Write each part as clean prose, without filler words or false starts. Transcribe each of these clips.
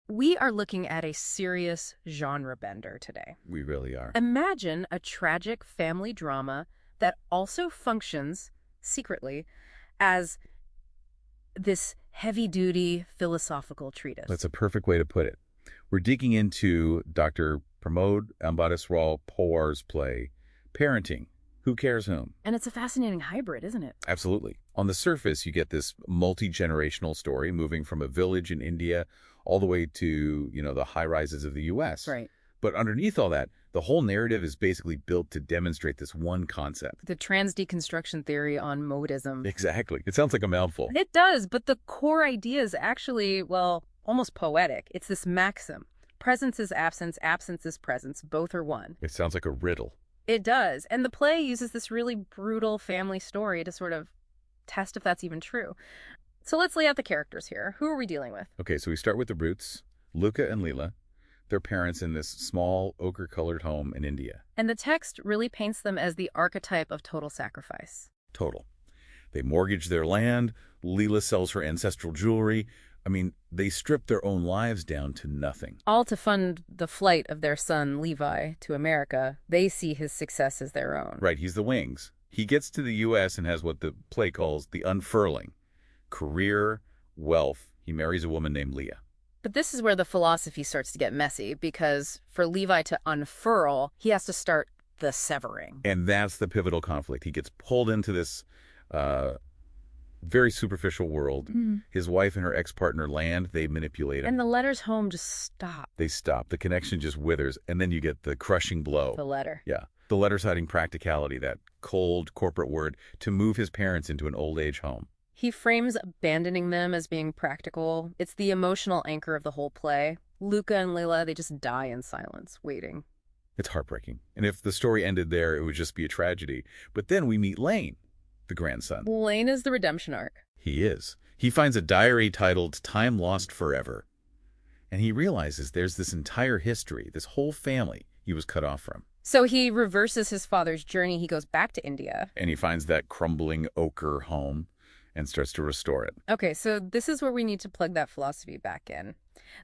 We are looking at a serious genre bender today. We really are. Imagine a tragic family drama that also functions secretly as this heavy-duty philosophical That's treatise. a perfect way to put it. We're digging into Dr. Pramod Ambadasrao Pawar's play, Parenting, Who Cares Whom? And it's a fascinating hybrid, isn't it? Absolutely. On the surface, you get this multi-generational story moving from a village in India all the way to, the high rises of the US. Right. But underneath all that, the whole narrative is basically built to demonstrate this one concept. The Trans-deconstruction Theory on modism. Exactly. It sounds like a mouthful. It does, but the core idea is actually, well, almost poetic. It's this maxim. Presence is absence, absence is presence, both are one. It sounds like a riddle. It does. And the play uses this really brutal family story to sort of test if that's even true. So let's lay out the characters here. Who are we dealing with? Okay, so we start with the roots, Luca and Leela, their parents in this small ochre-colored home in India. And the text really paints them as the archetype of total sacrifice. Total. They mortgage their land, Leela sells her ancestral jewelry. I mean, they strip their own lives down to nothing. All to fund the flight of their son, Levi, to America. They see his success as their own. Right, he's the wings. He gets to the U.S. and has what the play calls the unfurling. Career, wealth. He marries a woman named Leah. But this is where the philosophy starts to get messy, because for Levi to unfurl, he has to start the severing. And that's the pivotal conflict. He gets pulled into this very superficial world. His wife and her ex-partner land, they manipulate him. And the letters home just stop. They stop. The connection just withers, and then you get the crushing blow. The letter. Yeah. The letter citing practicality, that cold corporate word, to move his parents into an old age home. He frames abandoning them as being practical. It's the emotional anchor of the whole play. Luca and Leila, they just die in silence, waiting. It's heartbreaking. And if the story ended there, it would just be a tragedy. But then we meet Lane, the grandson. Lane is the redemption arc. He is. He finds a diary titled Time Lost Forever. And he realizes there's this entire history, this whole family he was cut off from. So he reverses his father's journey. He goes back to India. And he finds that crumbling ochre home and starts to restore it. Okay, so this is where we need to plug that philosophy back in.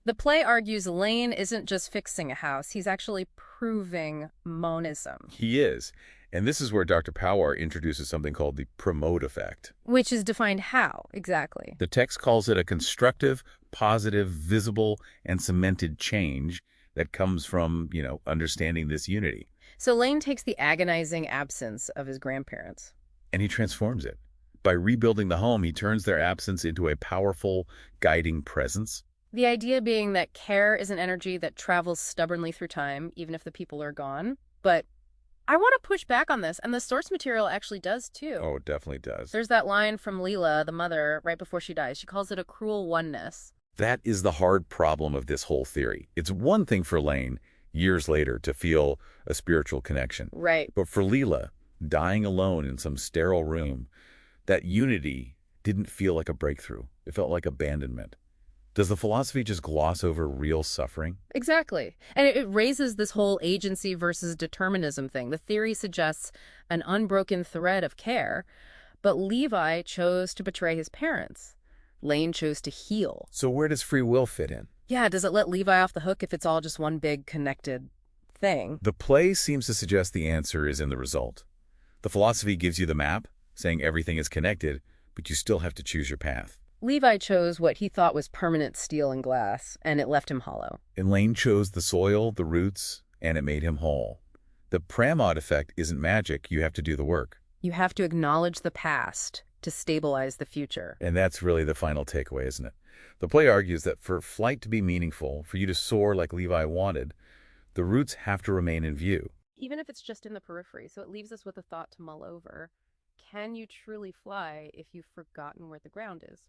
The play argues Lane isn't just fixing a house, he's actually proving monism. He is. And this is where Dr. Pawar introduces something called the Pramod effect. Which is defined how, exactly? The text calls it a constructive, positive, visible, and cemented change that comes from, understanding this unity. So Lane takes the agonizing absence of his grandparents. And he transforms it. By rebuilding the home, he turns their absence into a powerful, guiding presence. The idea being that care is an energy that travels stubbornly through time, even if the people are gone. But I want to push back on this, and the source material actually does too. Oh, it definitely does. There's that line from Leela, the mother, right before she dies. She calls it a cruel oneness. That is the hard problem of this whole theory. It's one thing for Lane, years later, to feel a spiritual connection. Right. But for Leela, dying alone in some sterile room, that unity didn't feel like a breakthrough. It felt like abandonment. Does the philosophy just gloss over real suffering? Exactly. And it raises this whole agency versus determinism thing. The theory suggests an unbroken thread of care, but Levi chose to betray his parents. Lane chose to heal. So where does free will fit in? Yeah, does it let Levi off the hook if it's all just one big connected thing? The play seems to suggest the answer is in the result. The philosophy gives you the map, saying everything is connected, but you still have to choose your path. Levi chose what he thought was permanent steel and glass, and it left him hollow. And Lane chose the soil, the roots, and it made him whole. The Pramod effect isn't magic. You have to do the work. You have to acknowledge the past to stabilize the future. And that's really the final takeaway, isn't it? The play argues that for flight to be meaningful, for you to soar like Levi wanted, the roots have to remain in view. Even if it's just in the periphery, so it leaves us with a thought to mull over. Can you truly fly if you've forgotten where the ground is?